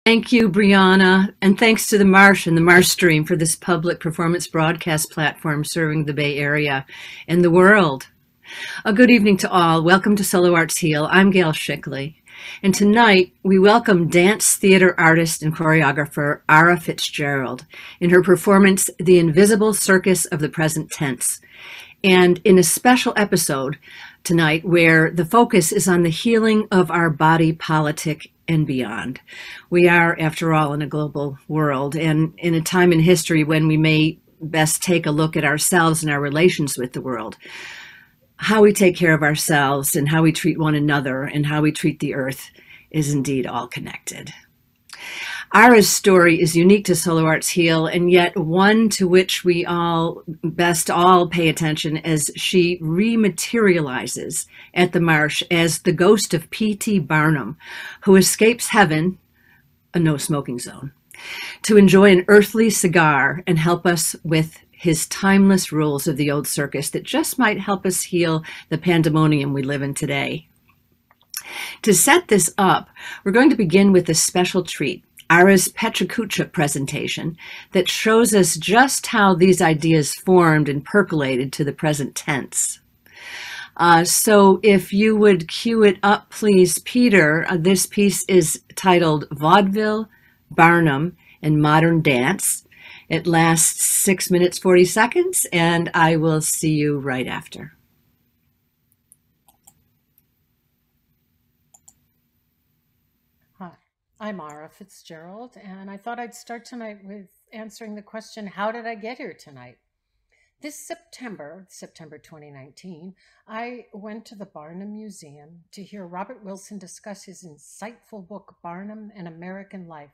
Thank you, Brianna, and thanks to the Marsh and the Marsh Stream for this public performance broadcast platform serving the Bay Area and the world. A good evening to all. Welcome to Solo Arts Heal. I'm Gail Schickley, and tonight we welcome dance theater artist and choreographer Ara Fitzgerald in her performance, The Invisible Circus of the Present Tense, and in a special episode tonight where the focus is on the healing of our body politic and beyond. We are, after all, in a global world and in a time in history when we may best take a look at ourselves and our relations with the world. How we take care of ourselves and how we treat one another and how we treat the earth is indeed all connected. Ara's story is unique to Solo Arts Heal, and yet one to which we all pay attention as she rematerializes at the Marsh as the ghost of P.T. Barnum, who escapes heaven, a no-smoking zone, to enjoy an earthly cigar and help us with his timeless rules of the old circus that just might help us heal the pandemonium we live in today. To set this up, we're going to begin with a special treat, Ara's Petrakucha presentation that shows us just how these ideas formed and percolated to the present tense. So if you would cue it up, please, Peter. This piece is titled Vaudeville, Barnum, and Modern Dance. It lasts 6 minutes, 40 seconds, and I will see you right after. Hi, I'm Ara Fitzgerald, and I thought I'd start tonight with answering the question, how did I get here tonight? This September 2019, I went to the Barnum Museum to hear Robert Wilson discuss his insightful book, Barnum, An American Life.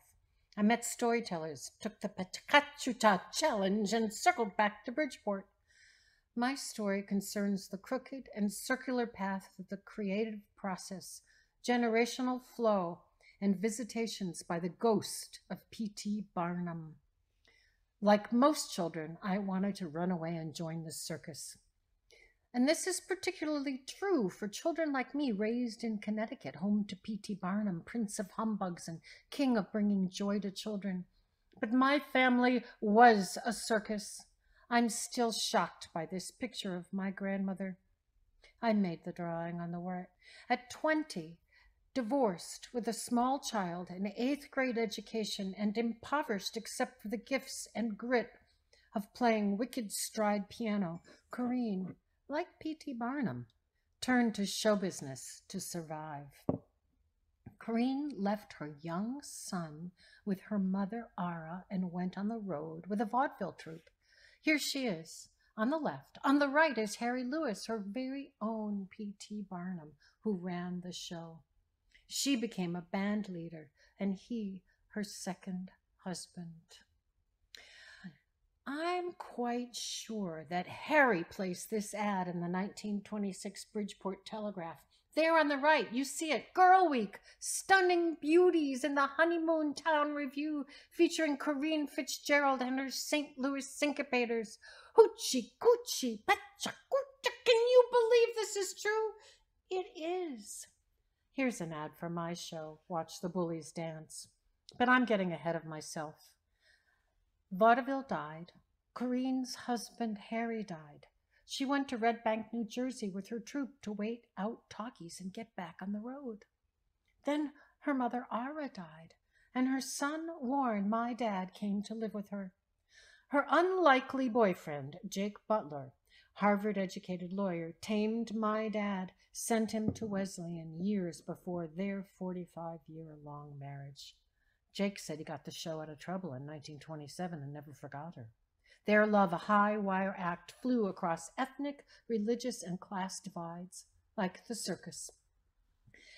I met storytellers, took the Petrakucha challenge, and circled back to Bridgeport. My story concerns the crooked and circular path of the creative process, generational flow, and visitations by the ghost of P.T. Barnum. Like most children, I wanted to run away and join the circus. And this is particularly true for children like me raised in Connecticut, home to P.T. Barnum, Prince of Humbugs and King of Bringing Joy to Children. But my family was a circus. I'm still shocked by this picture of my grandmother. I made the drawing on the right. At 20, divorced with a small child, an 8th grade education, and impoverished except for the gifts and grit of playing wicked stride piano, Corinne, like P.T. Barnum, turned to show business to survive. Corinne left her young son with her mother, Ara, and went on the road with a vaudeville troupe. Here she is, on the left. On the right is Harry Lewis, her very own P.T. Barnum, who ran the show. She became a band leader, and he her second husband. I'm quite sure that Harry placed this ad in the 1926 Bridgeport Telegraph. There on the right, you see it, Girl Week, stunning beauties in the Honeymoon Town Review featuring Corinne Fitzgerald and her St. Louis syncopators. Hoochie coochie pecha-coocha, can you believe this is true? It is. Here's an ad for my show, Watch the Bullies Dance. But I'm getting ahead of myself. Vaudeville died. Corinne's husband, Harry, died. She went to Red Bank, New Jersey with her troupe to wait out talkies and get back on the road. Then her mother, Ara, died, and her son, Warren, my dad, came to live with her. Her unlikely boyfriend, Jake Butler, Harvard-educated lawyer, tamed my dad, sent him to Wesleyan years before their 45-year-long marriage. Jake said he got the show out of trouble in 1927 and never forgot her. Their love, a high-wire act, flew across ethnic, religious, and class divides, like the circus.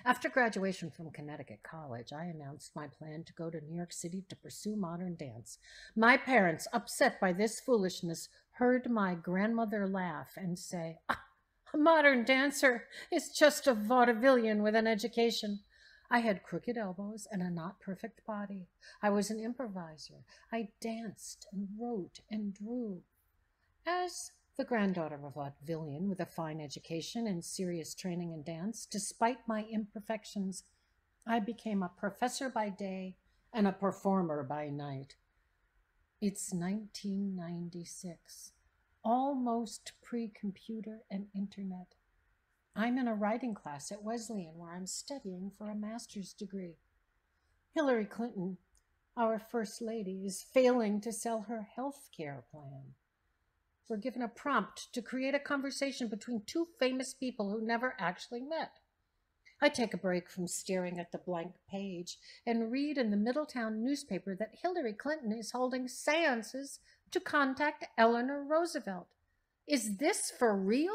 After graduation from Connecticut College, I announced my plan to go to New York City to pursue modern dance. My parents, upset by this foolishness, heard my grandmother laugh and say, a modern dancer is just a vaudevillian with an education. I had crooked elbows and a not perfect body. I was an improviser. I danced and wrote and drew. As the granddaughter of a vaudevillian with a fine education and serious training in dance, despite my imperfections, I became a professor by day and a performer by night. It's 1996, almost pre-computer and internet. I'm in a writing class at Wesleyan where I'm studying for a master's degree. Hillary Clinton, our First Lady, is failing to sell her health care plan. We're given a prompt to create a conversation between two famous people who never actually met. I take a break from staring at the blank page and read in the Middletown newspaper that Hillary Clinton is holding seances to contact Eleanor Roosevelt. Is this for real?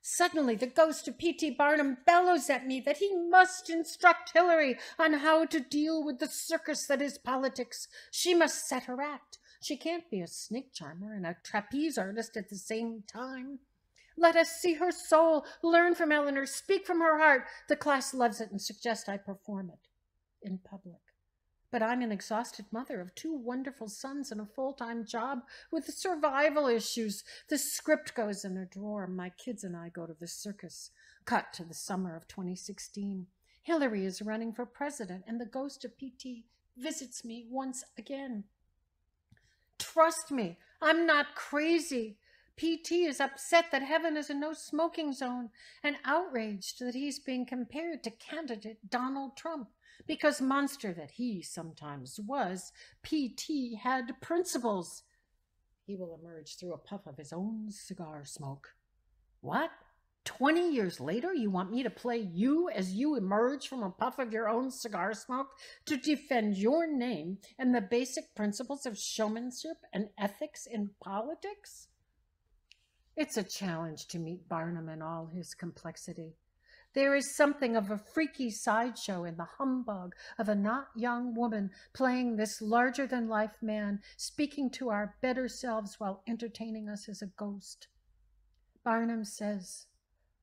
Suddenly, the ghost of P.T. Barnum bellows at me that he must instruct Hillary on how to deal with the circus that is politics. She must set her act. She can't be a snake charmer and a trapeze artist at the same time. Let us see her soul, learn from Eleanor, speak from her heart. The class loves it and suggests I perform it in public. But I'm an exhausted mother of two wonderful sons and a full-time job with survival issues. The script goes in a drawer. My kids and I go to the circus. Cut to the summer of 2016. Hillary is running for president, and the ghost of PT visits me once again. Trust me, I'm not crazy. PT is upset that heaven is a no-smoking zone and outraged that he's being compared to candidate Donald Trump. Because monster that he sometimes was, PT had principles. He will emerge through a puff of his own cigar smoke. What? 20 years later, you want me to play you as you emerge from a puff of your own cigar smoke to defend your name and the basic principles of showmanship and ethics in politics? It's a challenge to meet Barnum in all his complexity. There is something of a freaky sideshow in the humbug of a not young woman playing this larger-than-life man, speaking to our better selves while entertaining us as a ghost. Barnum says,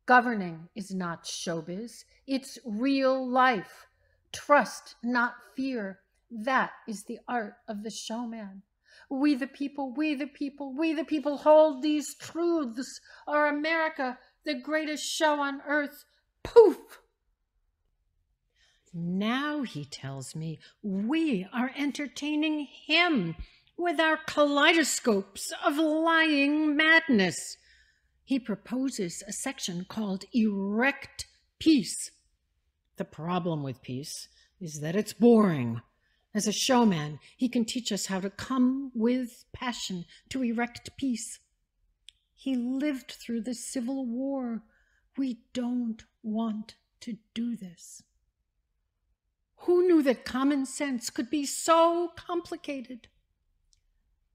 governing is not showbiz, it's real life. Trust, not fear. That is the art of the showman. We the people, we the people, we the people hold these truths. Our America, the greatest show on earth. Poof! Now, he tells me, we are entertaining him with our kaleidoscopes of lying madness. He proposes a section called Erect Peace. The problem with peace is that it's boring. As a showman, he can teach us how to come with passion to erect peace. He lived through the Civil War. We don't want to do this. Who knew that common sense could be so complicated?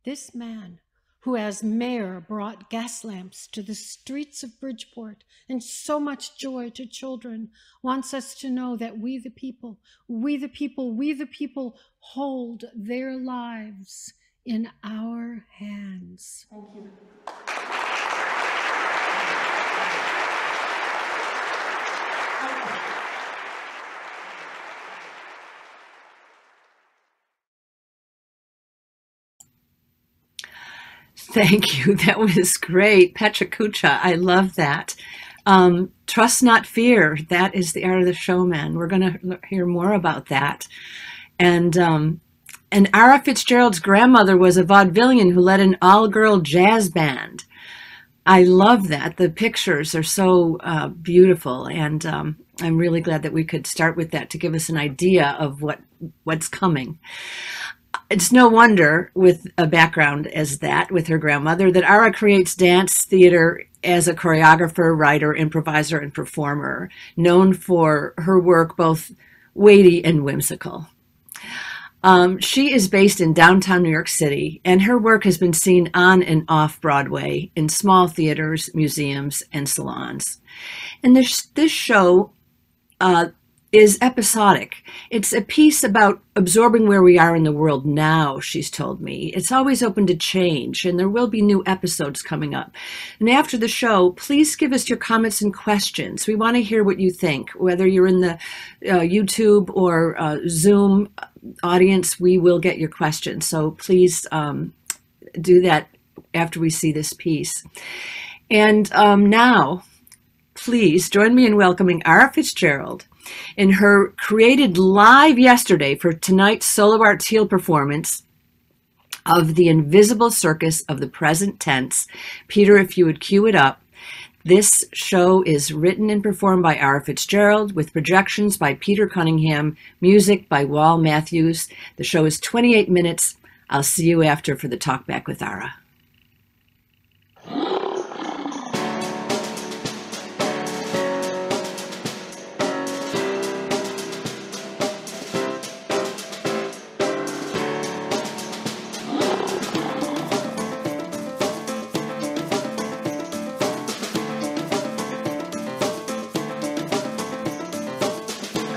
This man, who as mayor brought gas lamps to the streets of Bridgeport and so much joy to children, wants us to know that we the people, we the people, we the people hold their lives in our hands. Thank you. Thank you. That was great. Petra Kucha. I love that. Trust not fear. That is the art of the showman. We're going to hear more about that. And Ara Fitzgerald's grandmother was a vaudevillian who led an all-girl jazz band. I love that. The pictures are so beautiful, and I'm really glad that we could start with that to give us an idea of what's coming. It's no wonder, with a background as that, with her grandmother, that Ara creates dance theater as a choreographer, writer, improviser, and performer, known for her work both weighty and whimsical. She is based in downtown New York City, and her work has been seen on and off Broadway in small theaters, museums, and salons. And this show is episodic. It's a piece about absorbing where we are in the world now, she's told me. It's always open to change, and there will be new episodes coming up. And after the show, please give us your comments and questions. We want to hear what you think. Whether you're in the YouTube or Zoom audience, we will get your questions. So please do that after we see this piece. And now, please join me in welcoming Ara Fitzgerald in her created live yesterday for tonight's Solo Arts Heal performance of The Invisible Circus of the Present Tense. Peter, if you would cue it up. This show is written and performed by Ara Fitzgerald with projections by Peter Cunningham, music by Wal Matthews. The show is 28 minutes. I'll see you after for the talk back with Ara.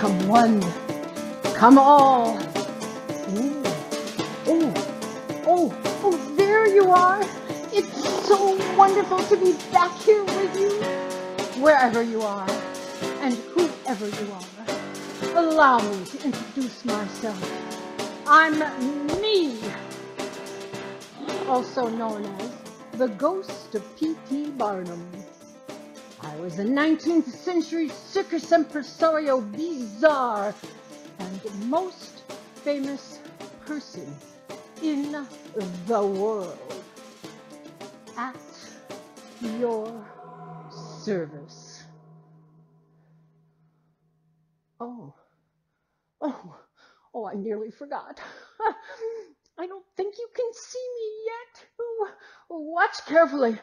Come one, come all. Oh, there you are. It's so wonderful to be back here with you, wherever you are, and whoever you are. Allow me to introduce myself. I'm me, also known as the Ghost of P.T. Barnum. I was a 19th century circus impresario, bizarre, and most famous person in the world. At your service. Oh, I nearly forgot. I don't think you can see me yet. Watch carefully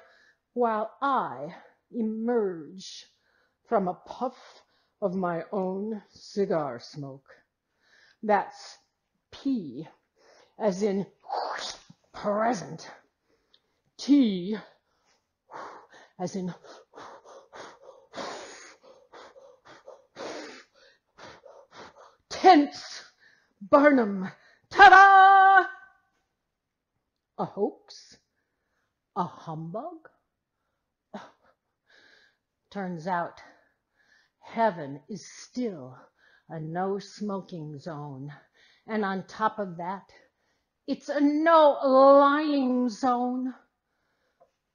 while I emerge from a puff of my own cigar smoke. That's P as in present. T as in tense. Barnum. Ta-da! A hoax? A humbug? Turns out heaven is still a no smoking zone. And on top of that, it's a no lying zone.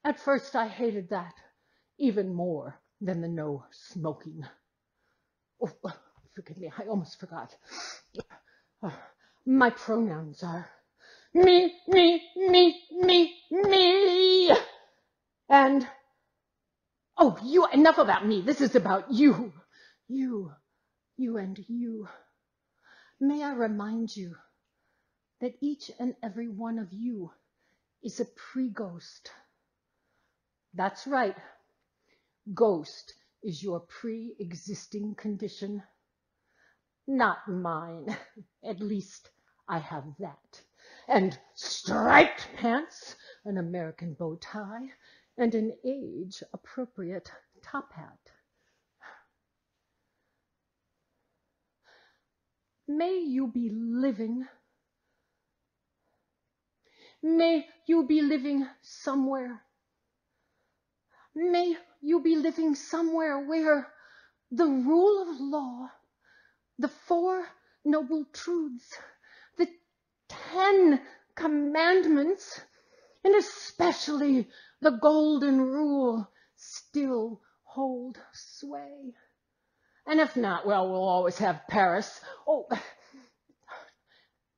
At first I hated that even more than the no smoking. Oh, forgive me, I almost forgot. My pronouns are me, and oh, you, enough about me. This is about you. You and you. May I remind you that each and every one of you is a pre-ghost. That's right. Ghost is your pre-existing condition. Not mine. At least I have that. And striped pants, an American bow tie, and an age-appropriate top hat. May you be living. May you be living somewhere. May you be living somewhere where the rule of law, the 4 noble truths, the 10 commandments, and especially the golden rule still hold sway. And if not, well, we'll always have Paris. Oh,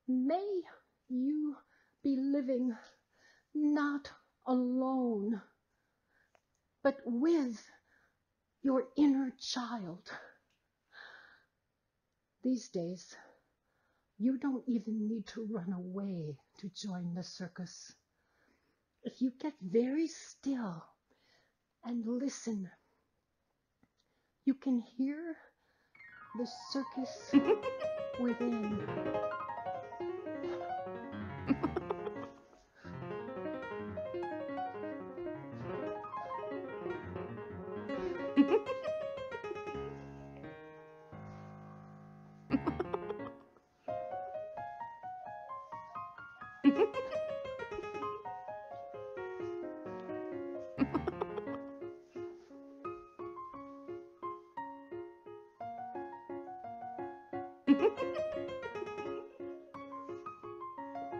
may you be living not alone, but with your inner child. These days, you don't even need to run away to join the circus. If you get very still and listen, you can hear the circus within.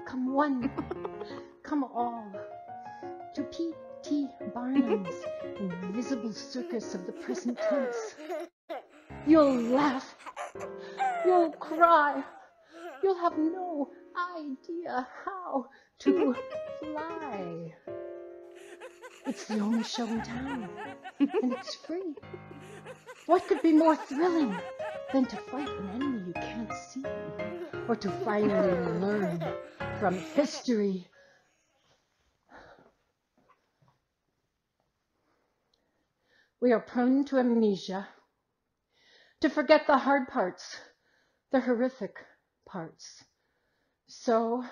Come one, come all, to P.T. P.T. Barnum's invisible circus of the present tense. You'll laugh. You'll cry. You'll have no idea how to fly. It's the only show in town, and it's free. What could be more thrilling than to fight an enemy you can't see, or to finally learn from history? We are prone to amnesia, to forget the hard parts, the horrific parts. So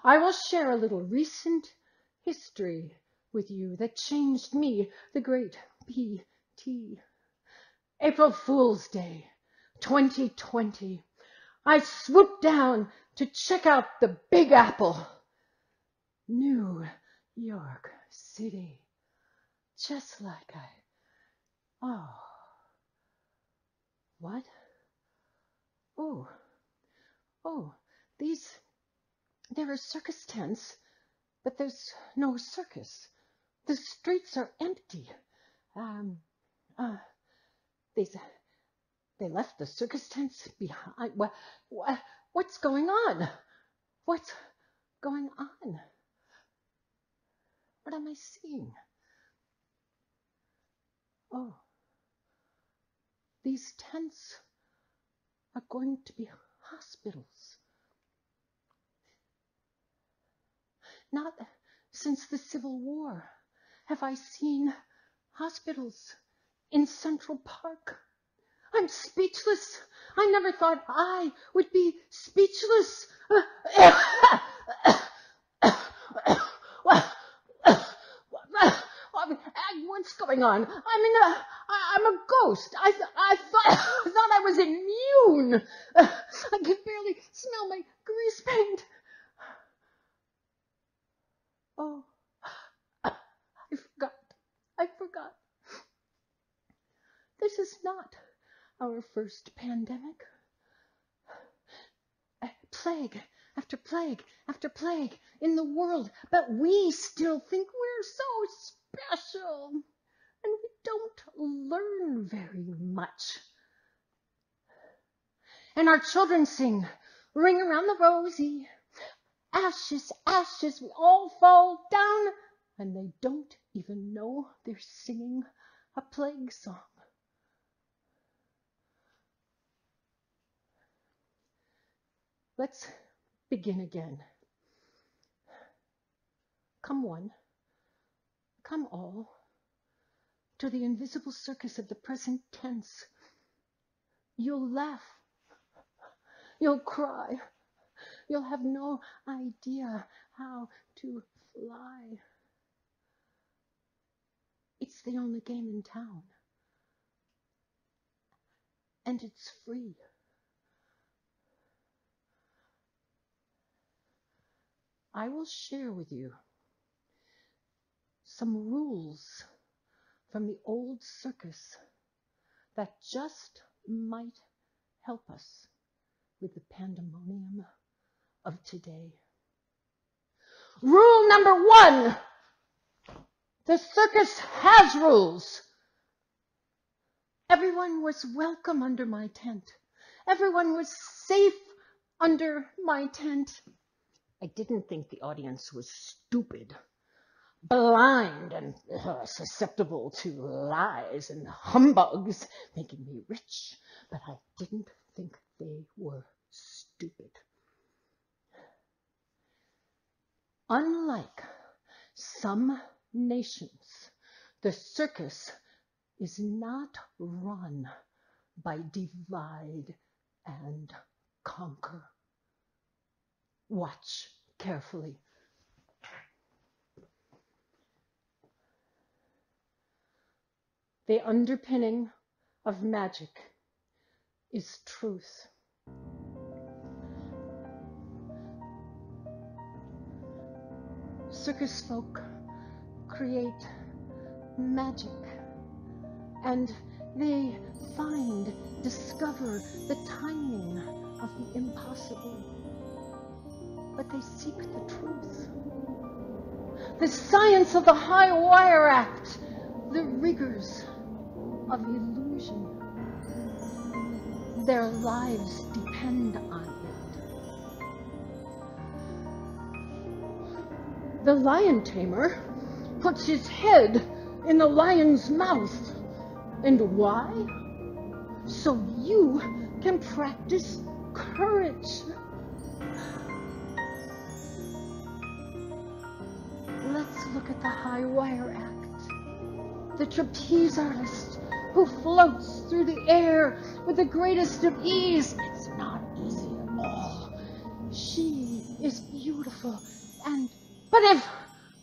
I will share a little recent history with you that changed me, the great P.T. April Fool's Day, 2020. I swooped down to check out the Big Apple, New York City, just like oh, what? Oh, there are circus tents, but there's no circus. The streets are empty. They left the circus tents behind. What's going on? What's going on? What am I seeing? Oh, these tents are going to be hospitals. Not since the Civil War have I seen hospitals in Central Park. I'm speechless. I never thought I would be speechless. What's going on? I'm a ghost. I thought I was immune. I could barely smell my grease paint. Oh, I forgot. This is not our first pandemic. Plague after plague after plague in the world, but we still think we're so special, and we don't learn very much. And our children sing, "Ring around the rosy, ashes, ashes, we all fall down," and they don't even know they're singing a plague song. Let's begin again. Come one, come all, to the invisible circus of the present tense. You'll laugh, you'll cry, you'll have no idea how to fly. It's the only game in town, and it's free. I will share with you some rules from the old circus that just might help us with the pandemonium of today. Rule number 1, the circus has rules. Everyone was welcome under my tent. Everyone was safe under my tent. I didn't think the audience was stupid, blind, and susceptible to lies and humbugs making me rich, but I didn't think they were stupid. Unlike some nations, the circus is not run by divide and conquer. Watch carefully. The underpinning of magic is truth. Circus folk create magic, and they discover the timing of the impossible. But they seek the truth. the science of the high wire act, the rigors of illusion. Their lives depend on it. The lion tamer puts his head in the lion's mouth. And why? So you can practice courage. Let's look at the high wire act. The trapeze artist who floats through the air with the greatest of ease. It's not easy at all. She is beautiful but if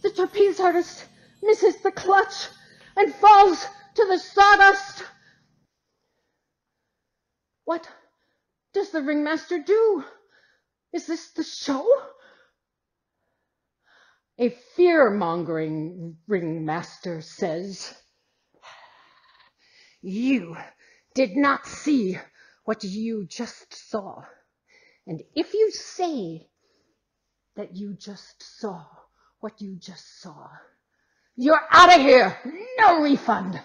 the trapeze artist misses the clutch and falls to the sawdust, what does the ringmaster do? Is this the show? A fear-mongering ringmaster says, "You did not see what you just saw. And if you say that you just saw what you just saw, you're out of here. No refund.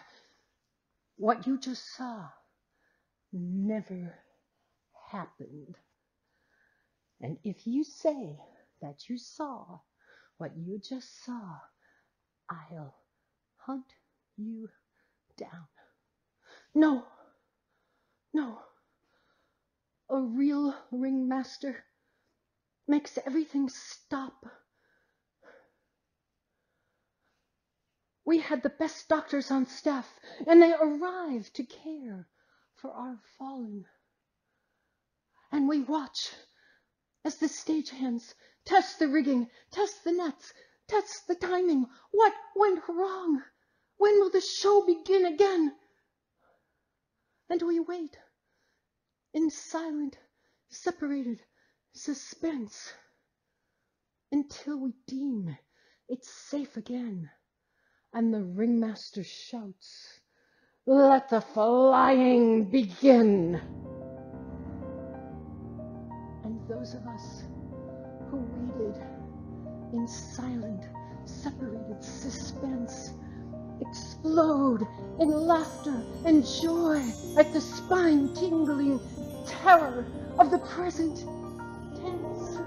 What you just saw never happened. And if you say that you saw what you just saw, I'll hunt you down." No. A real ringmaster makes everything stop. We had the best doctors on staff, and they arrived to care for our fallen. And we watch as the stagehands test the rigging, test the nets, test the timing. What went wrong? When will the show begin again? And we wait in silent, separated suspense until we deem it's safe again. And the ringmaster shouts, "Let the flying begin." And those of us who waited in silent, separated suspense explode in laughter and joy at the spine-tingling terror of the present tense.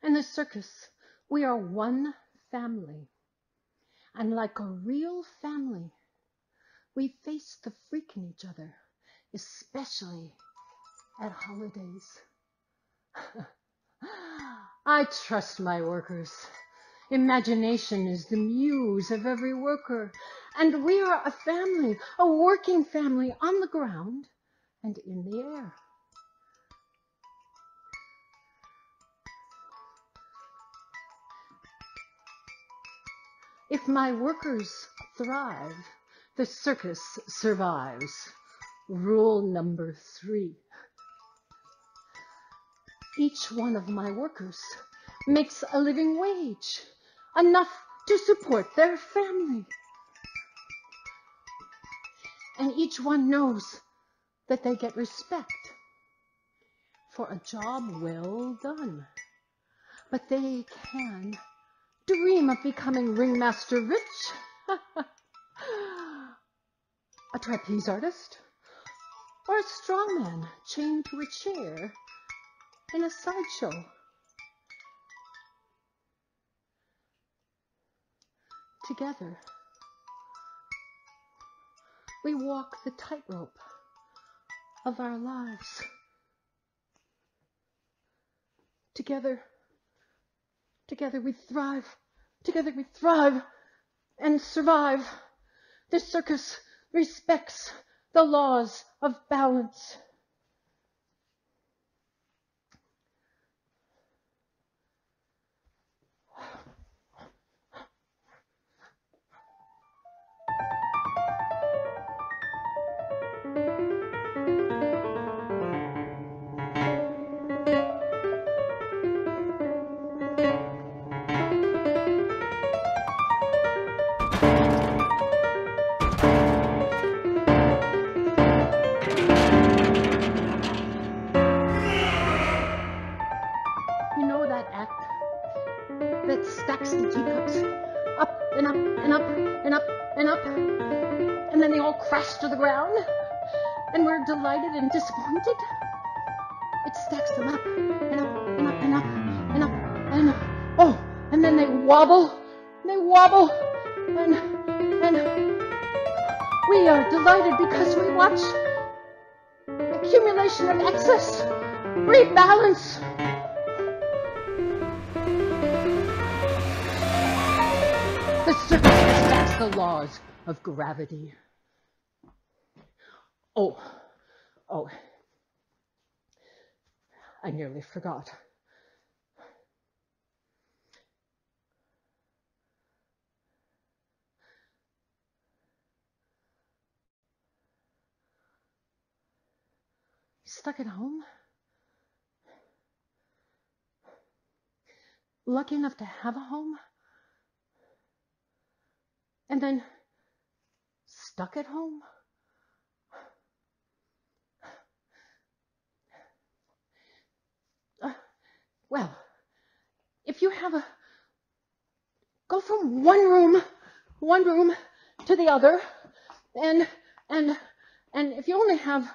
In the circus, we are one family. And like a real family, we face the freak in each other, especially at holidays. I trust my workers. Imagination is the muse of every worker. And we are a family, a working family on the ground and in the air. If my workers thrive, the circus survives. Rule number 3. Each one of my workers makes a living wage, enough to support their family. And each one knows that they get respect for a job well done. But they can dream of becoming ringmaster rich, a trapeze artist, or a strongman chained to a chair in a sideshow. Together, we walk the tightrope of our lives. Together we thrive. Together we thrive and survive. The circus respects the laws of balance. It stacks the teacups up and up and up and up and up. And then they all crash to the ground. And we're delighted and disappointed. It stacks them up and up and up and up and up and up. Oh, and then they wobble. They wobble. And we are delighted because we watch accumulation of excess, rebalance. The circus respects the laws of gravity. Oh, I nearly forgot. Stuck at home? Lucky enough to have a home? And then stuck at home? Well, if you have go from one room to the other, and if you only have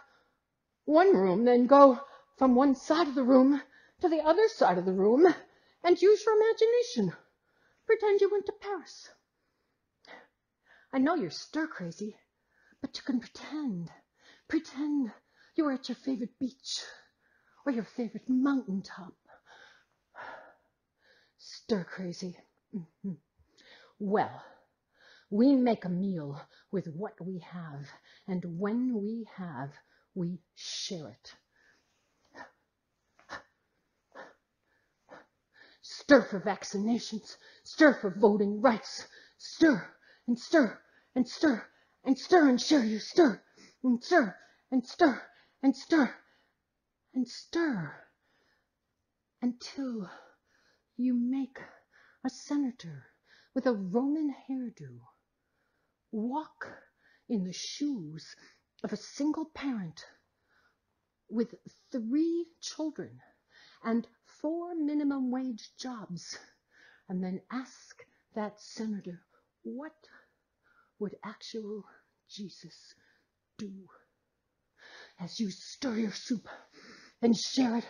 one room, then go from one side of the room to the other side of the room, and use your imagination. Pretend you went to Paris. I know you're stir crazy, but you can pretend. Pretend you were at your favorite beach or your favorite mountaintop. Stir crazy. Mm-hmm. Well, we make a meal with what we have, and when we have, we share it. Stir for vaccinations, stir for voting rights, stir and stir and stir and stir and share. You stir and stir and stir and stir and stir until you make a senator with a Roman hairdo walk in the shoes of a single parent with 3 children and 4 minimum wage jobs, and then ask that senator, what would actual Jesus do? As you stir your soup and share it,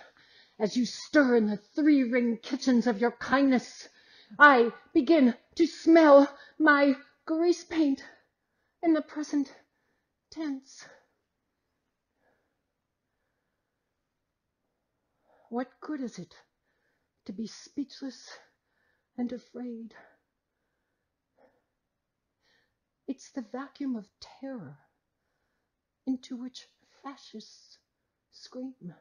as you stir in the 3-ring kitchens of your kindness, I begin to smell my grease paint in the present tense. What good is it to be speechless and afraid? It's the vacuum of terror into which fascists scream.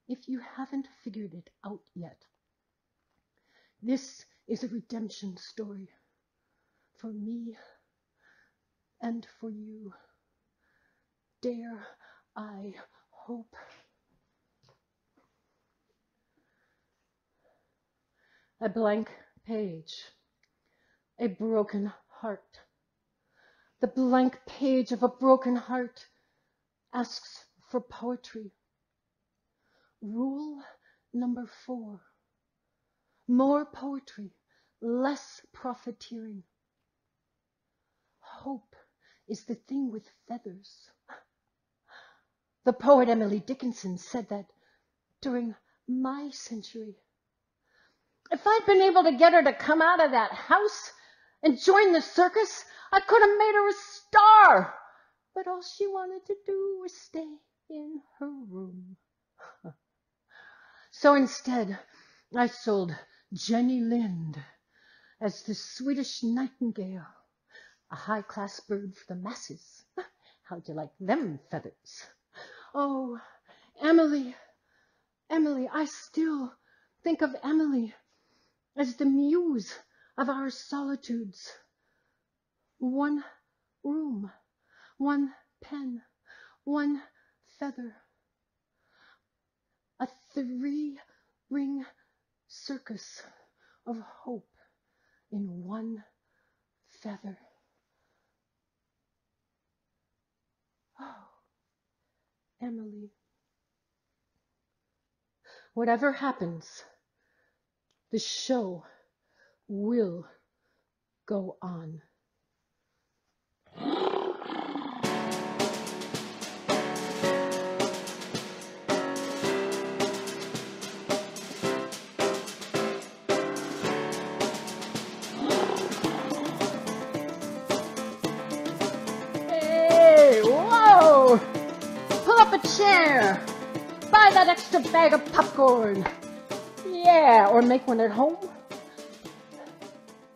If you haven't figured it out yet, this is a redemption story for me and for you. Dare I hope? A blank page, a broken heart. The blank page of a broken heart asks for poetry. Rule number 4. More poetry, less profiteering. Hope is the thing with feathers. The poet Emily Dickinson said that during my century. If I'd been able to get her to come out of that house and join the circus, I could have made her a star. But all she wanted to do was stay in her room. So instead, I sold Jenny Lind as the Swedish nightingale, a high-class bird for the masses. How'd you like them feathers? Oh, Emily, I still think of Emily as the muse of our solitudes. One room, one pen, one feather. A 3-ring circus of hope in one feather. Oh, Emily. Whatever happens, The show will go on. Hey, whoa! Pull up a chair. Buy that extra bag of popcorn. Yeah, or make one at home.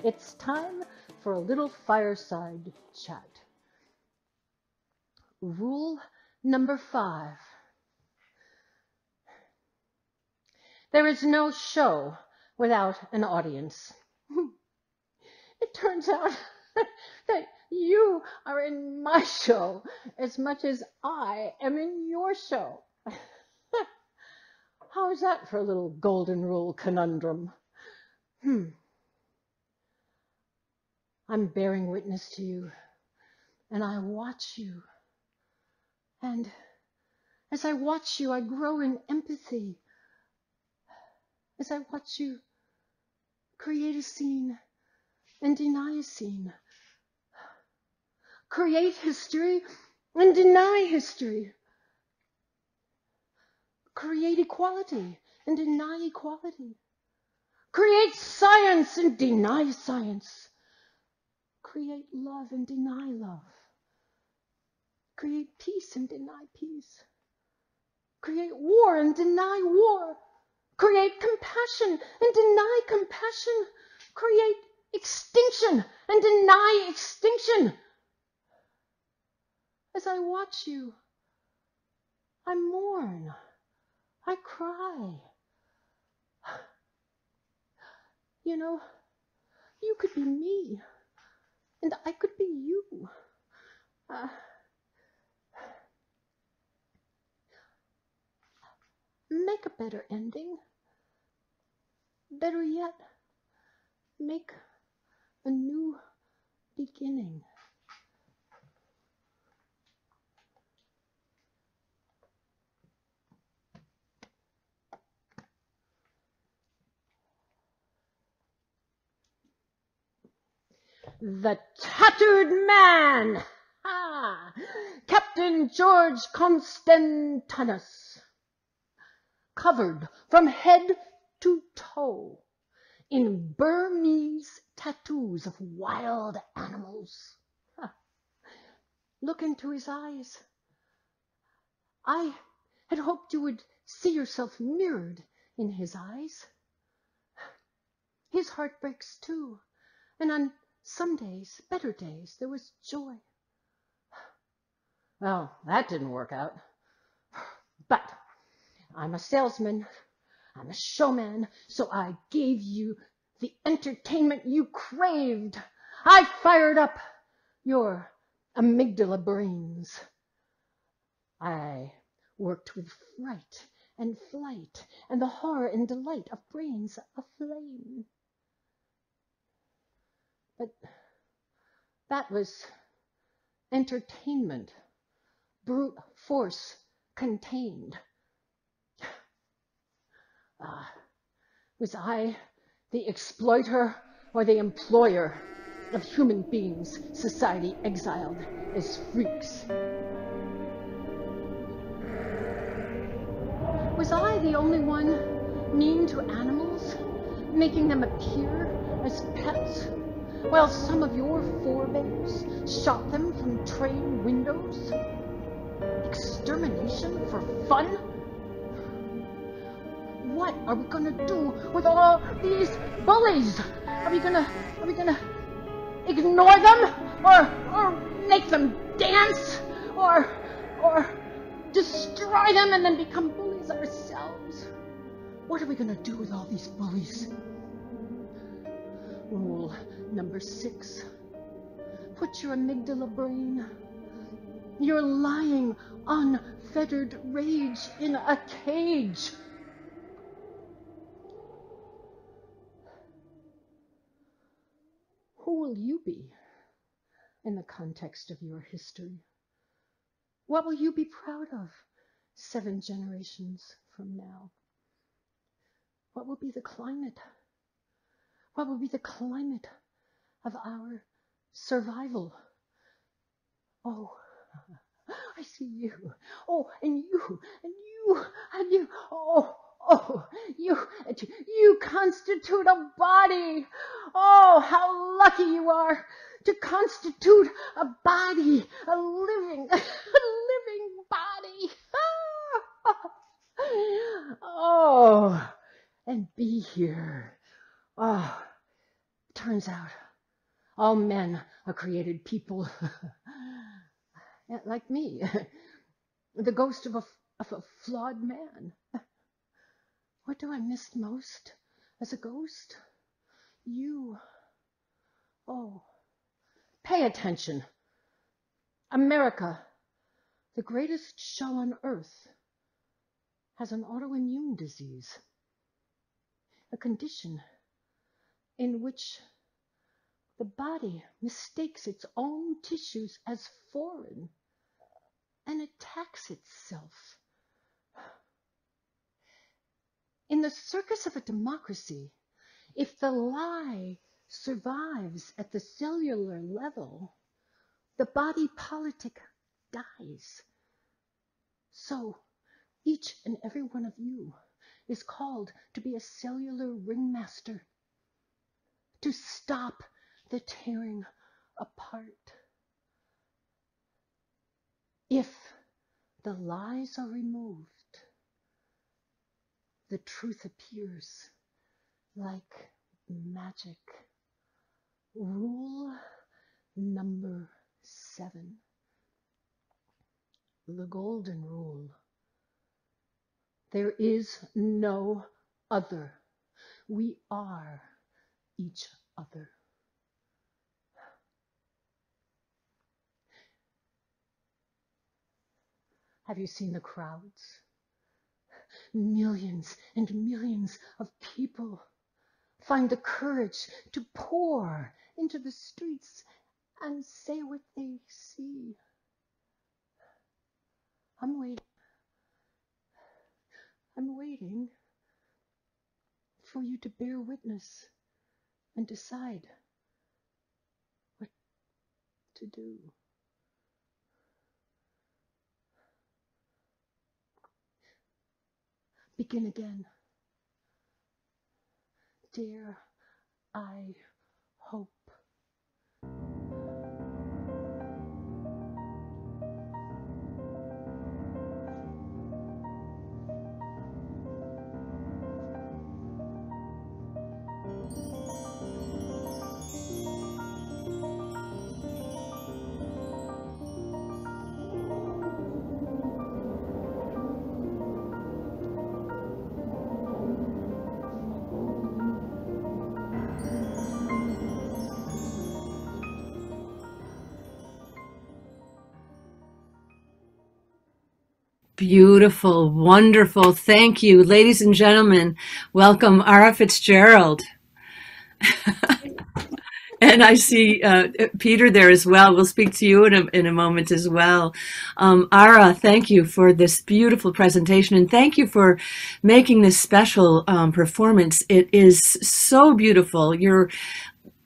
It's time for a little fireside chat. Rule number 5. There is no show without an audience. It turns out that you are in my show as much as I am in your show. How is that for a little golden rule conundrum? I'm bearing witness to you, and I watch you. And as I watch you, I grow in empathy. As I watch you create a scene and deny a scene. Create history and deny history. Create equality and deny equality. Create science and deny science. Create love and deny love. Create peace and deny peace. Create war and deny war. Create compassion and deny compassion. Create extinction and deny extinction. As I watch you, I mourn. I cry. You know, you could be me, and I could be you. Make a better ending. Better yet, make a new beginning. The Tattooed Man! Captain George Constantinus. Covered from head to toe in Burmese tattoos of wild animals. Look into his eyes. I had hoped you would see yourself mirrored in his eyes. His heart breaks too, and on some days, better days, there was joy. Well, that didn't work out. But I'm a salesman, I'm a showman, so I gave you the entertainment you craved. I fired up your amygdala brains. I worked with fright and flight and the horror and delight of brains aflame. But that was entertainment, brute force contained. Was I the exploiter or the employer of human beings society exiled as freaks? Was I the only one mean to animals, making them appear as pets, while some of your forebears shot them from train windows? Extermination for fun? What are we gonna do with all these bullies? Are we gonna ignore them, or make them dance, or destroy them and then become bullies ourselves? What are we gonna do with all these bullies? Rule number 6. Put your amygdala brain, your lying, unfettered rage in a cage. Who will you be in the context of your history? What will you be proud of 7 generations from now? What will be the climate What will be the climate of our survival? Oh, I see you. Oh, and you, and you, and you. Oh, you constitute a body. Oh, how lucky you are to constitute a body, a living, a living body. Oh, and be here. Oh, turns out all men are created people like me, the ghost of a flawed man. What do I miss most as a ghost? You. Oh, pay attention. America, the greatest show on earth, has an autoimmune disease, a condition in which the body mistakes its own tissues as foreign and attacks itself. In the circus of a democracy, if the lie survives at the cellular level, the body politic dies. So each and every one of you is called to be a cellular ringmaster, to stop the tearing apart. If the lies are removed, the truth appears like magic. Rule number 7. The golden rule. There is no other. We are each other. Have you seen the crowds? Millions and millions of people find the courage to pour into the streets and say what they see. I'm waiting for you to bear witness and decide what to do. Begin again. Dare I hope? Beautiful, wonderful. Thank you. Ladies and gentlemen, welcome Ara Fitzgerald. And I see Peter there as well. We'll speak to you in a moment as well. Ara, thank you for this beautiful presentation, and thank you for making this special performance. It is so beautiful. Your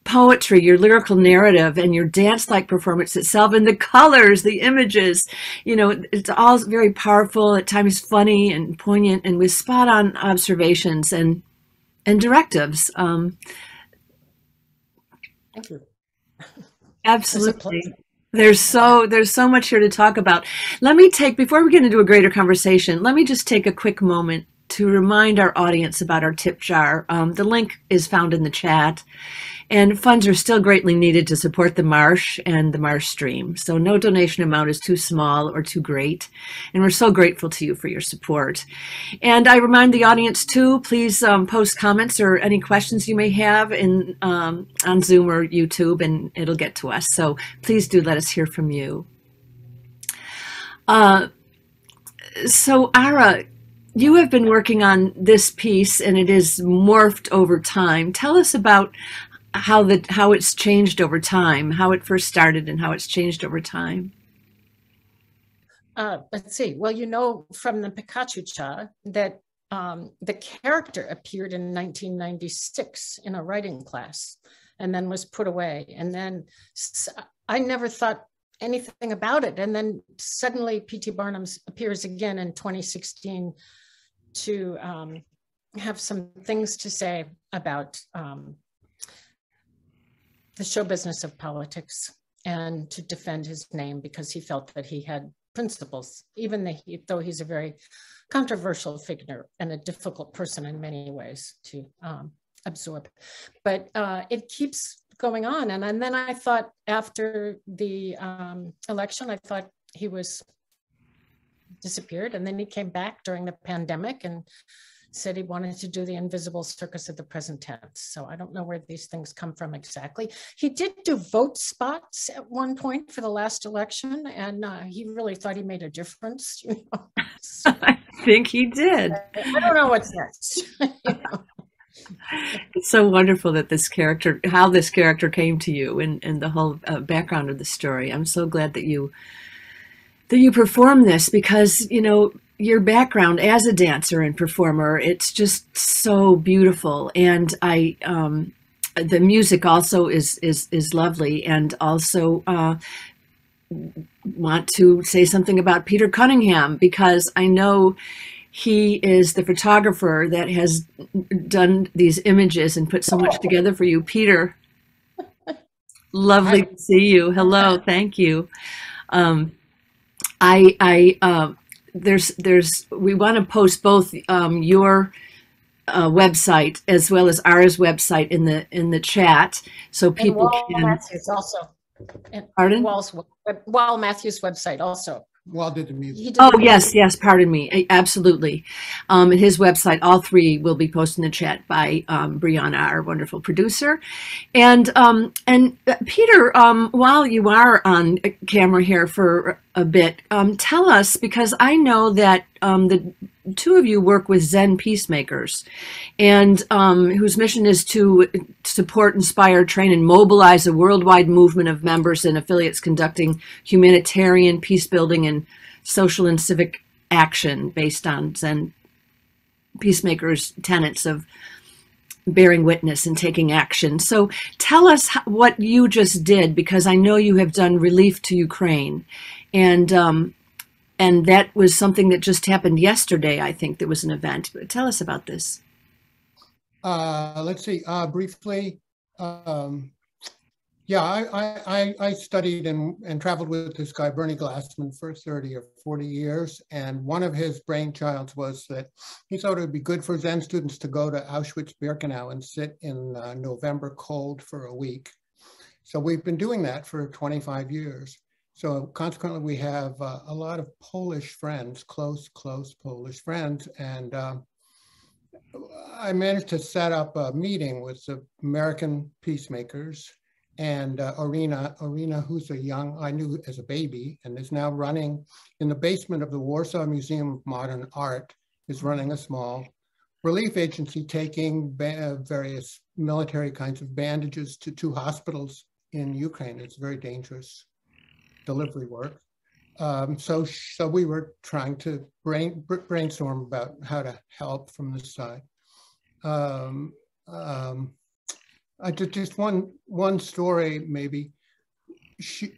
poetry, your lyrical narrative, and your dance-like performance itself, and the colors, the images, it's all very powerful, at times funny and poignant, and with spot-on observations and directives. Thank you. Absolutely. There's so much here to talk about. Before we get into a greater conversation, let me just take a quick moment to remind our audience about our tip jar. The link is found in the chat, and funds are still greatly needed to support the Marsh and the Marsh Stream. So no donation amount is too small or too great, and we're so grateful to you for your support. And I remind the audience too, please post comments or any questions you may have on Zoom or YouTube, and it'll get to us. So please do let us hear from you. So Ara, you have been working on this piece, and it is morphed over time. Tell us about how it's changed over time, how it first started and how it's changed over time. Let's see. Well, from the Pikachu cha that the character appeared in 1996 in a writing class and then was put away. And then I never thought anything about it. And then suddenly P.T. Barnum's appears again in 2016 to have some things to say about the show business of politics and to defend his name because he felt that he had principles, even though he's a very controversial figure and a difficult person in many ways to absorb. But it keeps going on. And then I thought after the election, I thought he was disappeared. And then he came back during the pandemic and said he wanted to do the invisible circus of the present tense. So I don't know where these things come from exactly. He did do vote spots at one point for the last election, and he really thought he made a difference. You know? So, I think he did. I don't know what's next. You know? It's so wonderful that how this character came to you and the whole background of the story. I'm so glad that you perform this because, you know, your background as a dancer and performer, it's just so beautiful. And the music also is lovely. And also want to say something about Peter Cunningham, because I know he is the photographer that has done these images and put so much together for you. Peter, lovely to see you. Hello, thank you. We want to post both your website as well as ours website in the chat so people can. Matthews also. Pardon? Wal Matthews' website also. Wal did the music. Yes, pardon me. Absolutely. And his website, all three will be posted in the chat by Brianna, our wonderful producer. And Peter, while you are on camera here for a bit, tell us, because I know that the two of you work with Zen peacemakers, and whose mission is to support, inspire, train, and mobilize a worldwide movement of members and affiliates conducting humanitarian, peace-building, and social and civic action based on Zen peacemakers' tenets of bearing witness and taking action. So tell us what you just did, because I know you have done relief to Ukraine, and that was something that just happened yesterday. I think there was an event. But tell us about this. Let's see, briefly. Yeah, I studied and traveled with this guy, Bernie Glassman, for 30 or 40 years. And one of his brainchilds was that he thought it would be good for Zen students to go to Auschwitz-Birkenau and sit in November cold for a week. So we've been doing that for 25 years. So consequently, we have a lot of Polish friends, close Polish friends. And I managed to set up a meeting with the American peacemakers and Arena, who's I knew as a baby, and is now running in the basement of the Warsaw Museum of Modern Art, is running a small relief agency taking various military kinds of bandages to 2 hospitals in Ukraine. It's very dangerous delivery work. So we were trying to brainstorm about how to help from this side. I just one story maybe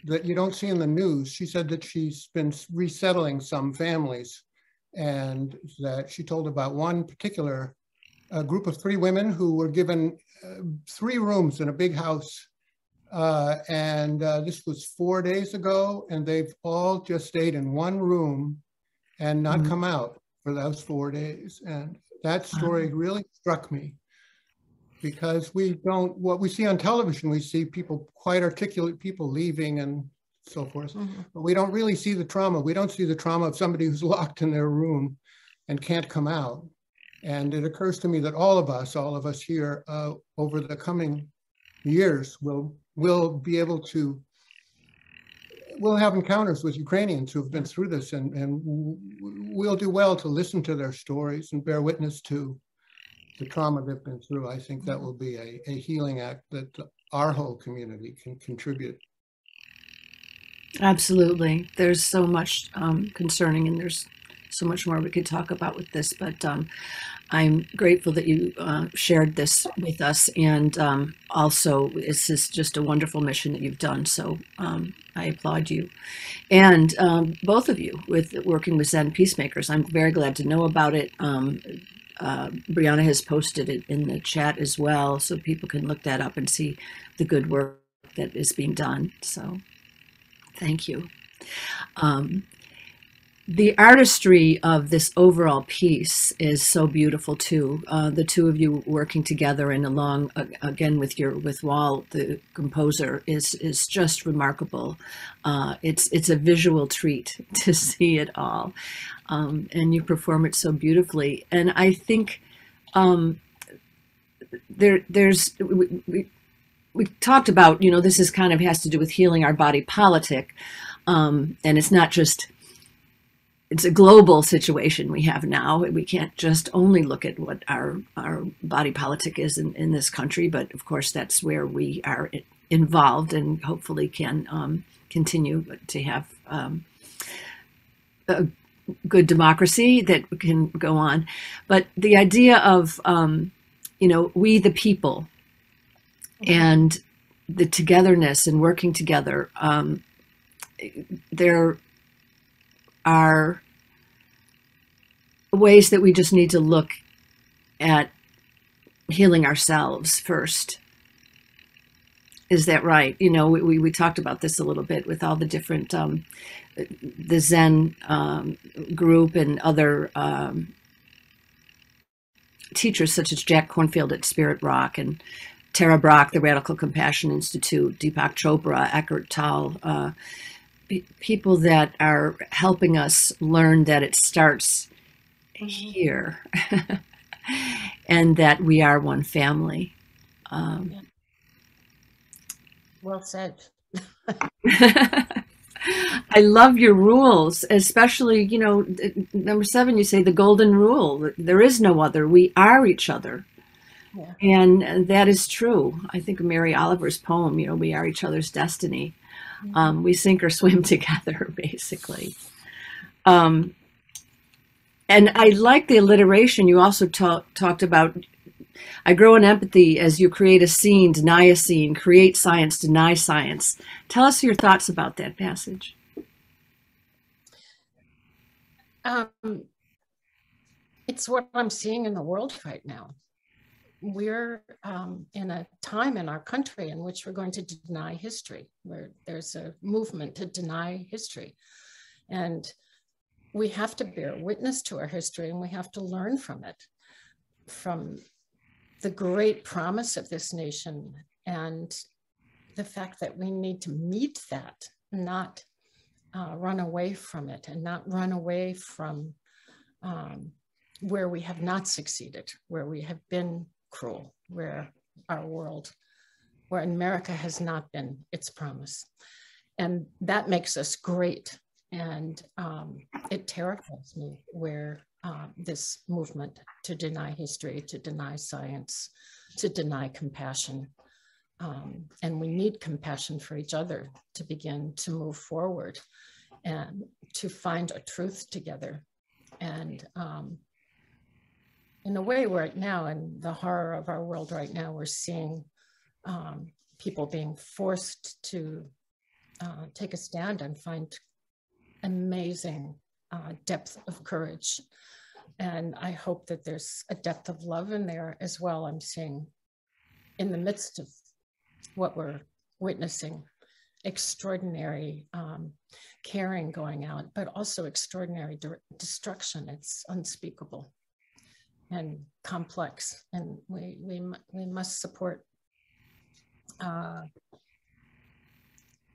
that you don't see in the news. She said that she's been resettling some families, and that she told about one particular group of 3 women who were given 3 rooms in a big house. This was 4 days ago, and they've all just stayed in one room and not come out for those 4 days. And that story really struck me, because what we see on television, we see people, quite articulate people leaving and so forth, but we don't really see the trauma. We don't see the trauma of somebody who's locked in their room and can't come out. And it occurs to me that all of us here over the coming years will be able to, we'll have encounters with Ukrainians who have been through this, and we'll do well to listen to their stories and bear witness to the trauma they've been through. I think that will be a healing act that our whole community can contribute. Absolutely. There's so much concerning, and there's so much more we could talk about with this, but I'm grateful that you shared this with us, and also this is just a wonderful mission that you've done. So I applaud you, and both of you with working with Zen Peacemakers. I'm very glad to know about it. Brianna has posted it in the chat as well, so people can look that up and see the good work that is being done. So thank you. The artistry of this overall piece is so beautiful too. The two of you working together and along again with Wal, the composer, is just remarkable. It's a visual treat to see it all, and you perform it so beautifully. And I think we talked about, this is kind of has to do with healing our body politic, and it's not just. It's a global situation we have now. We can't just only look at what our body politic is in this country, but of course that's where we are involved and hopefully can continue to have a good democracy that can go on. But the idea of, we the people and the togetherness and working together, there are ways that we just need to look at healing ourselves first. Is that right? We talked about this a little bit with all the different, the Zen group and other teachers such as Jack Kornfield at Spirit Rock and Tara Brach, the Radical Compassion Institute, Deepak Chopra, Eckhart Tolle, people that are helping us learn that it starts here and that we are one family. Well said. I love your rules, especially, number 7, you say the golden rule. There is no other. We are each other. Yeah. And that is true. I think of Mary Oliver's poem, we are each other's destiny. We sink or swim together, basically. And I like the alliteration. You also talked about, I grow in empathy as you create a scene, deny a scene, create science, deny science. Tell us your thoughts about that passage. It's what I'm seeing in the world right now. We're in a time in our country in which we're going to deny history, where there's a movement to deny history. And we have to bear witness to our history, and we have to learn from it, from the great promise of this nation and the fact that we need to meet that, not run away from it, and not run away from where we have not succeeded, where we have been cruel, where our world, where America has not been its promise. And that makes us great. And it terrifies me where this movement to deny history, to deny science, to deny compassion. And we need compassion for each other to begin to move forward and to find a truth together. And in a way, right now, in the horror of our world right now, we're seeing people being forced to take a stand and find amazing depth of courage. And I hope that there's a depth of love in there as well. I'm seeing in the midst of what we're witnessing, extraordinary caring going out, but also extraordinary destruction. It's unspeakable and complex, and we must support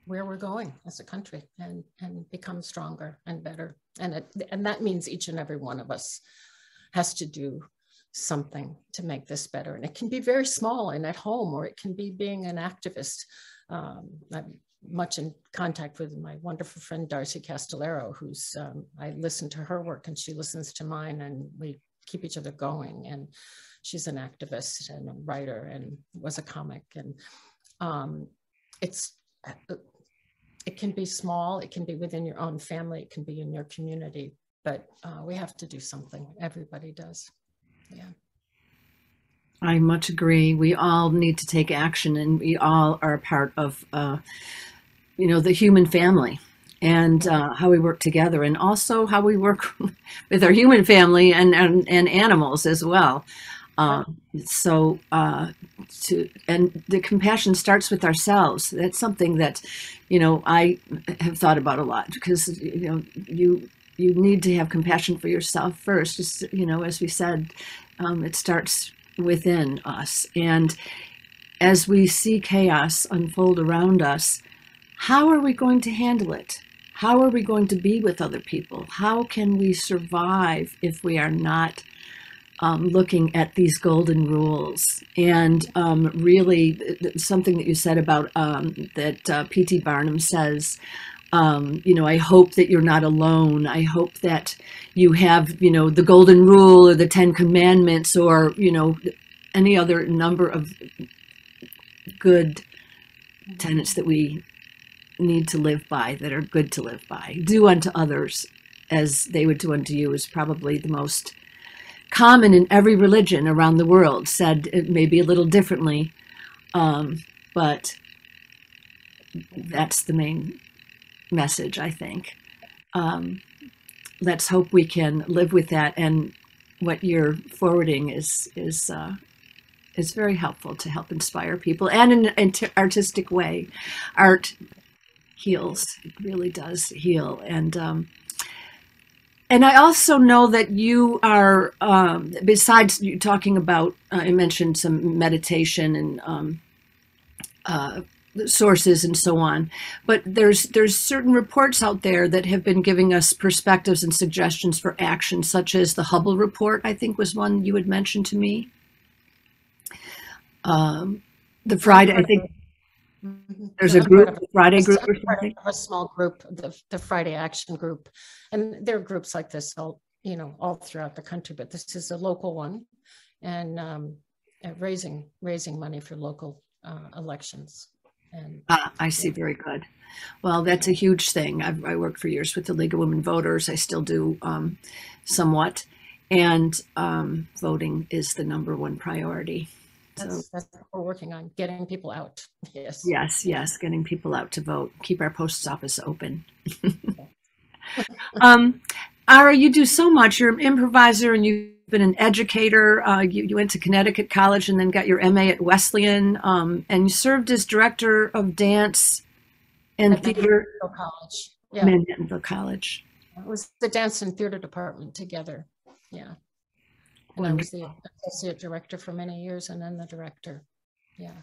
where we're going as a country and become stronger and better. And that means each and every one of us has to do something to make this better. And it can be very small and at home, or it can be being an activist. I'm much in contact with my wonderful friend, Darcy Castellero, who's, I listen to her work and she listens to mine, and we keep each other going. And she's an activist and a writer and was a comic. And it can be small, it can be within your own family, it can be in your community, but we have to do something. Everybody does. Yeah. I much agree. We all need to take action, and we all are a part of, the human family, and how we work together, and also how we work with our human family and animals as well. So and the compassion starts with ourselves. That's something that, I have thought about a lot, because, you need to have compassion for yourself first. Just, as we said, it starts within us. And as we see chaos unfold around us, how are we going to handle it? How are we going to be with other people? How can we survive if we are not looking at these golden rules? And really, something that you said about that P.T. Barnum says, I hope that you're not alone. I hope that you have, the golden rule or the 10 commandments, or, any other number of good tenets that we need to live by, that are good to live by. Do unto others as they would do unto you is probably the most common in every religion around the world, said it may be a little differently, but that's the main message, I think. Let's hope we can live with that, and what you're forwarding is very helpful to help inspire people, and in an artistic way. Art heals. It really does heal. And I also know that you are, besides you talking about, I mentioned some meditation and sources and so on, but there's certain reports out there that have been giving us perspectives and suggestions for action, such as the Hubble report, I think was one you had mentioned to me. The Friday, I think there's a group, the Friday group or something. A small group, the Friday Action Group, and there are groups like this all throughout the country, but this is a local one, and raising money for local elections. And I see. Very good. Well, that's a huge thing. I worked for years with the League of Women Voters. I still do somewhat, and voting is the number one priority. That's what we're working on, getting people out. Yes, getting people out to vote. Keep our post office open. Ara, you do so much. You're an improviser, and you've been an educator. You went to Connecticut College and then got your MA at Wesleyan, and you served as director of dance and theater at College. Manhattanville College. It was the dance and theater department together. Yeah. And I was the associate director for many years, and then the director. Yeah.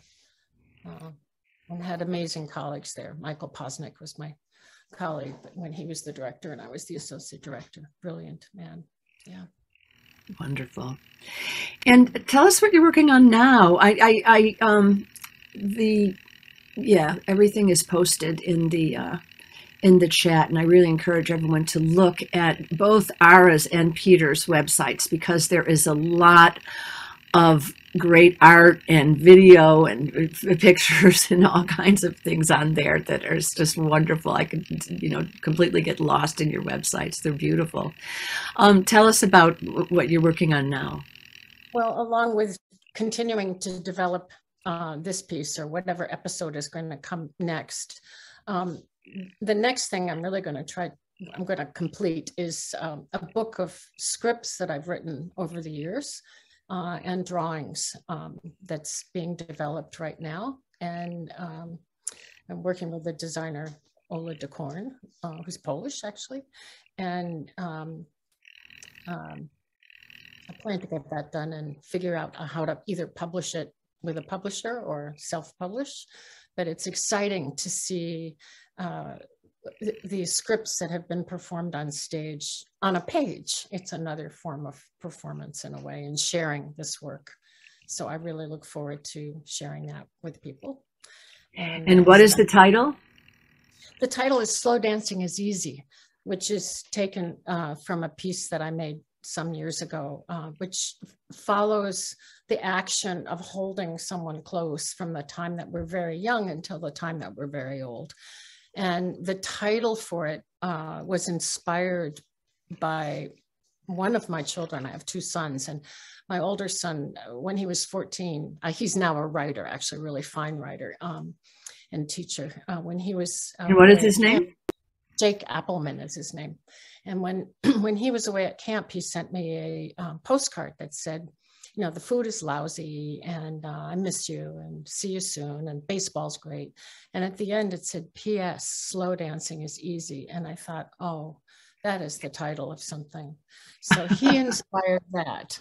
And had amazing colleagues there. Michael Posnick was my colleague when he was the director, and I was the associate director. Brilliant man. Yeah. Wonderful. And tell us what you're working on now. Everything is posted in the chat, and I really encourage everyone to look at both Ara's and Peter's websites, because there is a lot of great art and video and pictures and all kinds of things on there that are just wonderful. I could, completely get lost in your websites. They're beautiful. Tell us about what you're working on now. Well, along with continuing to develop this piece, or whatever episode is going to come next, the next thing I'm really going to complete is a book of scripts that I've written over the years, and drawings that's being developed right now. And I'm working with the designer, Ola Dekorn, who's Polish actually. And I plan to get that done and figure out how to either publish it with a publisher or self-publish. But it's exciting to see the scripts that have been performed on stage on a page. It's another form of performance in a way, and sharing this work. So I really look forward to sharing that with people. And what is the title? The title is Slow Dancing is Easy, which is taken from a piece that I made some years ago, which follows the action of holding someone close from the time that we're very young until the time that we're very old. And the title for it was inspired by one of my children. I have two sons, and my older son, when he was 14, he's now a writer, actually, a really fine writer and teacher. When he was and what is his name? Jake Appelman is his name. And when he was away at camp, he sent me a postcard that said, you know, the food is lousy, and I miss you, and see you soon, and baseball's great. And at the end, it said, P.S. slow dancing is easy. And I thought, oh, that is the title of something. So he inspired that.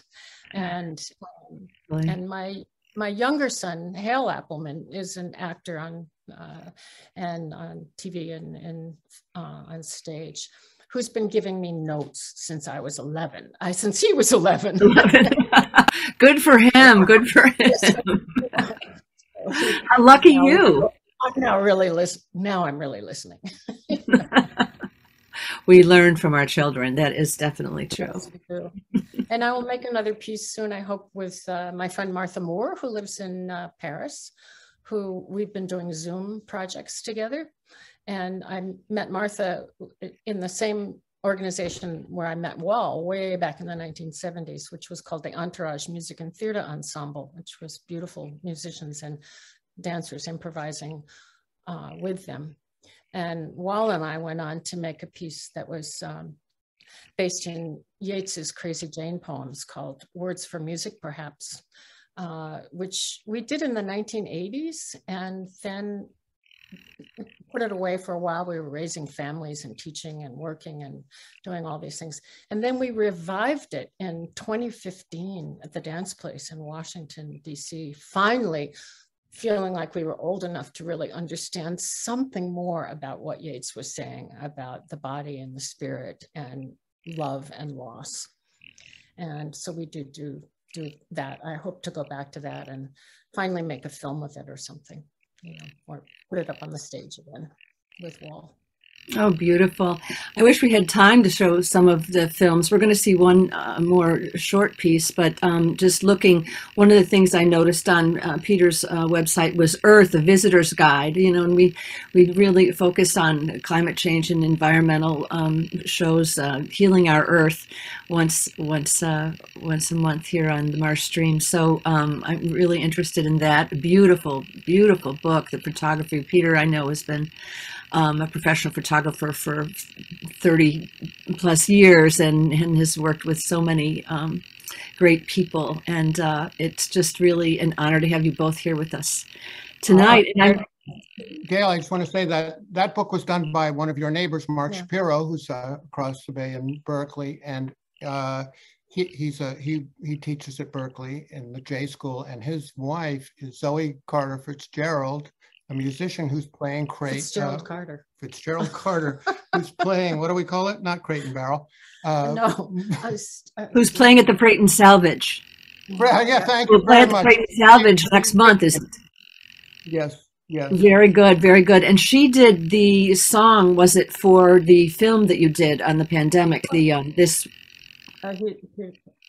And my younger son, Hale Appelman, is an actor on TV and on stage, who's been giving me notes since I was 11. Since he was 11. Good for him. Good for him. How lucky you. I'm now really listening. Now I'm really listening. We learn from our children. That is definitely true. And I will make another piece soon, I hope, with my friend Martha Moore, who lives in Paris, who we've been doing Zoom projects together. And I met Martha in the same organization where I met Wall way back in the 1970s, which was called the Entourage Music and Theater Ensemble, which was beautiful musicians and dancers improvising with them. And Wall and I went on to make a piece that was based in Yeats's Crazy Jane poems called Words for Music, perhaps, which we did in the 1980s, and then put it away for a while. We were raising families and teaching and working and doing all these things. And then we revived it in 2015 at the Dance Place in Washington, D.C., finally feeling like we were old enough to really understand something more about what Yeats was saying about the body and the spirit and love and loss. And so we did do that. I hope to go back to that and finally make a film with it or something, you know, or put it up on the stage again with Wall. Oh, beautiful. I wish we had time to show some of the films. We're going to see one more short piece, but just looking, one of the things I noticed on Peter's website was Earth, a visitor's guide, you know, and we really focus on climate change and environmental shows, healing our Earth once a month here on the Marsh Stream. So I'm really interested in that. Beautiful, beautiful book. The photography, Peter, I know, has been a professional photographer for 30 plus years and has worked with so many great people. And it's just really an honor to have you both here with us tonight. Gail, I just want to say that that book was done by one of your neighbors, Mark Shapiro, who's across the bay in Berkeley. And he teaches at Berkeley in the J School. And his wife is Zoe Carter Fitzgerald, a musician who's playing Fitzgerald Carter, who's playing, what do we call it? Not Crate and Barrel. Who's playing at the Freight and Salvage. Yeah, thank you very much. We'll play at the Freight and Salvage next month, isn't it? Yes, yes. Very good, very good. And she did the song, was it for the film that you did on the pandemic?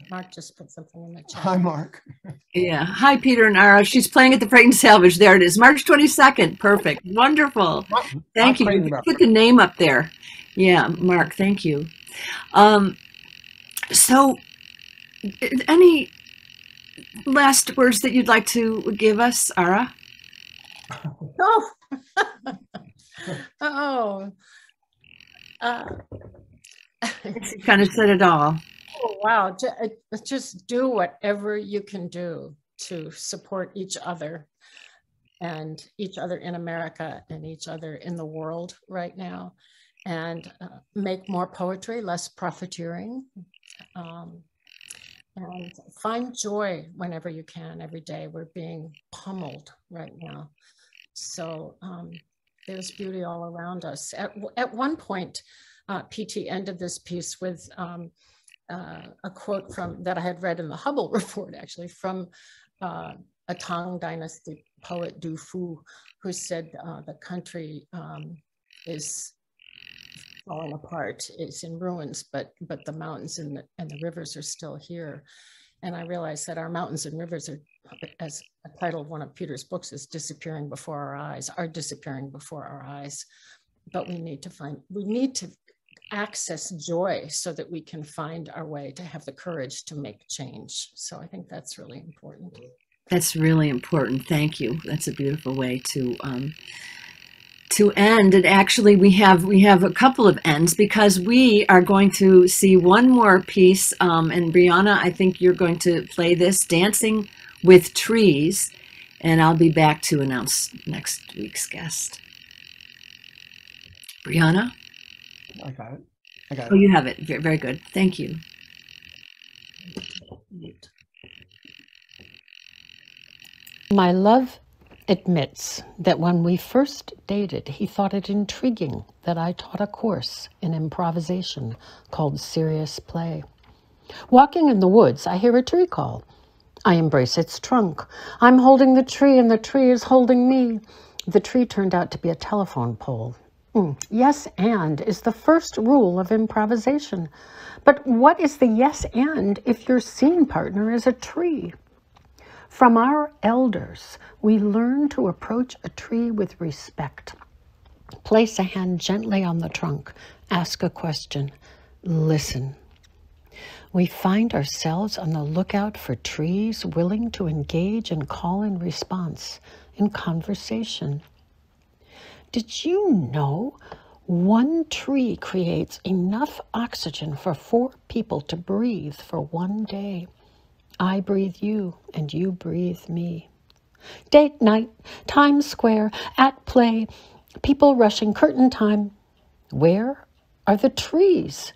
Mark just put something in the chat. Hi, Mark. Yeah. Hi, Peter and Ara. She's playing at the Freight and Salvage. There it is. March 22nd. Perfect. Wonderful. Thank you. You put the name up there. Yeah, Mark, thank you. So any last words that you'd like to give us, Ara? You kind of said it all. Oh, wow. Just do whatever you can do to support each other and each other in America and each other in the world right now, and make more poetry, less profiteering, and find joy whenever you can every day. We're being pummeled right now. So there's beauty all around us. At one point, PT ended this piece with a quote that I had read in the Hubble report, actually, from a Tang Dynasty poet, Du Fu, who said the country is falling apart, it's in ruins, but the mountains and the rivers are still here. And I realized that our mountains and rivers are, as a title of one of Peter's books is, disappearing before our eyes, are disappearing before our eyes. But we need to access joy so that we can find our way to have the courage to make change. So I think that's really important. That's really important. Thank you. That's a beautiful way to end. And actually, we have a couple of ends, because we are going to see one more piece. And Brianna, I think you're going to play this, Dancing with Trees, and I'll be back to announce next week's guest. Brianna? I got it. Oh, you have it. Very, very good. Thank you. My love admits that when we first dated, he thought it intriguing that I taught a course in improvisation called Serious Play. Walking in the woods, I hear a tree call. I embrace its trunk. I'm holding the tree and the tree is holding me. The tree turned out to be a telephone pole. Yes and is the first rule of improvisation. But what is the yes and if your scene partner is a tree? From our elders, we learn to approach a tree with respect. Place a hand gently on the trunk. Ask a question. Listen. We find ourselves on the lookout for trees willing to engage in call and response, in conversation. Did you know one tree creates enough oxygen for 4 people to breathe for one day? I breathe you and you breathe me. Date night, Times Square, at play, people rushing, curtain time. Where are the trees?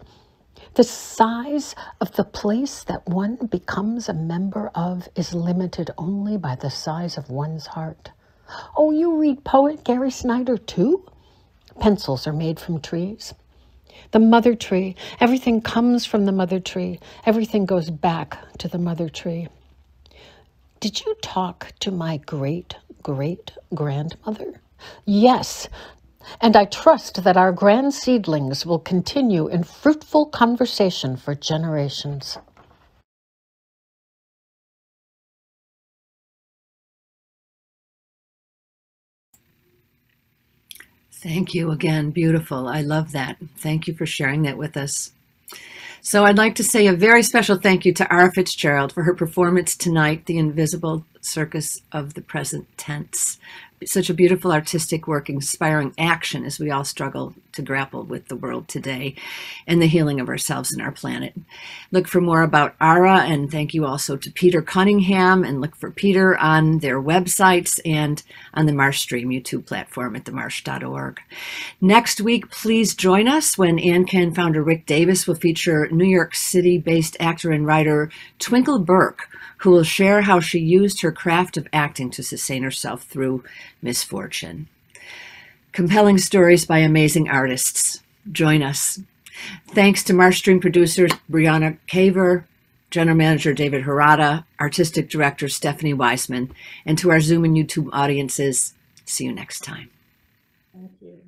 The size of the place that one becomes a member of is limited only by the size of one's heart. Oh, you read poet Gary Snyder too? Pencils are made from trees. The mother tree, everything comes from the mother tree. Everything goes back to the mother tree. Did you talk to my great-great-grandmother? Yes, and I trust that our grand seedlings will continue in fruitful conversation for generations. Thank you again. Beautiful. I love that. Thank you for sharing that with us. So I'd like to say a very special thank you to Ara Fitzgerald for her performance tonight, The Invisible Circus of the Present Tense. Such a beautiful artistic work, inspiring action as we all struggle to grapple with the world today and the healing of ourselves and our planet. Look for more about Ara, and thank you also to Peter Cunningham, and look for Peter on their websites and on the Marsh Stream YouTube platform at themarsh.org. Next week, please join us when ANCAN founder Rick Davis will feature New York City-based actor and writer Twinkle Burke, who will share how she used her craft of acting to sustain herself through misfortune. Compelling stories by amazing artists. Join us. Thanks to Marsh Stream producers Brianna Caver, General Manager David Harada, Artistic Director Stephanie Weisman, and to our Zoom and YouTube audiences. See you next time. Thank you.